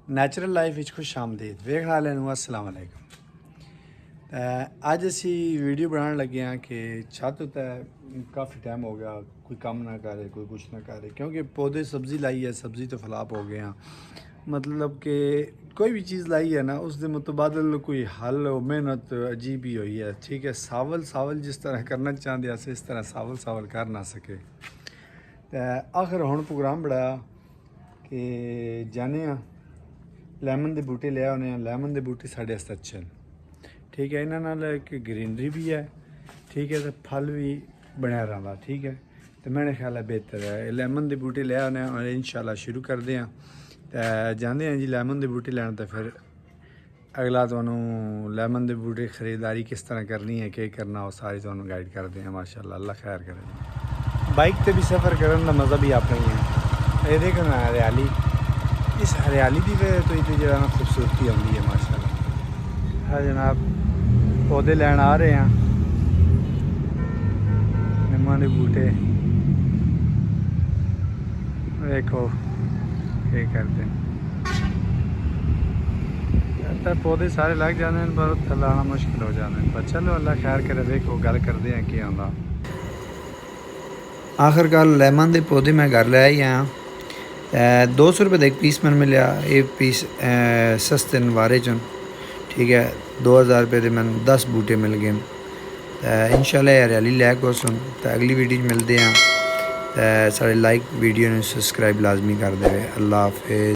Natural life ਵਿੱਚ ਖੁਸ਼ ਆਮਦੀਦ ਵੇਖਣ ਵਾਲਿਆਂ ਨੂੰ ਅਸਲਾਮ ਅਲੈਕੁਮ। ਅੱਜ ਅਸੀਂ ਵੀਡੀਓ ਬਣਾਉਣ ਲੱਗੇ ਹਾਂ ਕਿ ਛੱਤ ਉੱਤੇ ਕਾਫੀ ਟਾਈਮ ਹੋ ਗਿਆ ਕੋਈ ਕੰਮ ਨਾ करे कोई कुछ ना करे क्योंकि पौधे सब्ज़ी लाई है सब्ज़ी तो फलाप हो गए हैं। मतलब कि कोई भी चीज़ लाई है ना उसके मुतबादल कोई हल मेहनत अजीब ही हुई है। ठीक है, सावल जिस तरह करना चाहते हैं इस तरह सावल कर ना सके। आखिर हुण प्रोग्राम बनाया कि जाने लैमन के बूटे लिया होने लैमन के बूटे साढ़े आस्ते अच्छे हैं। ठीक है, इन्हां नाल एक ग्रीनरी भी है। ठीक है, तो फल भी बनया रहा। ठीक है, तो मेरे ख्याल है बेहतर है लैमन के बूटे लिया होने और इंशाल्लाह शुरू करते हैं। तो जाते हैं जी लैमन के बूटे लैन। तो फिर अगला तो लैमन के बूटे खरीदारी किस तरह करनी है क्या करना वो सारी तो गाइड करते हैं। माशाल्लाह अल्लाह खैर करे। बाइक पर भी सफ़र करने का मज़ा भी अपना ही है। ये देखो ना हरियाली, इस हरियाली की वजह तो इतनी जो ना खूबसूरती आती है माशाल्लाह। हाँ जनाब, पौधे लैन आ रहे हैं निम्मा के बूटे। देखो ये करते हैं तो पौधे सारे लग जाते हैं पर थल्ले आना मुश्किल हो जाते हैं। पर चलो अल्लाह खैर करे। देखो गल करते हैं कि आंदा आखिरकार लेमन के पौधे मैं घर ले आई आया। 200 रुपये का एक पीस मैंने मिला। ये पीस सस्ते नवारे चन। ठीक है, 2000 रुपये के मैंने 10 बूटे मिल गए। इंशाल्लाह हरियाली लैक हो सुन। तो अगली वीडियो मिलते हैं। सारे लाइक वीडियो ने सब्सक्राइब लाजमी कर दे। अल्लाह हाफिज़।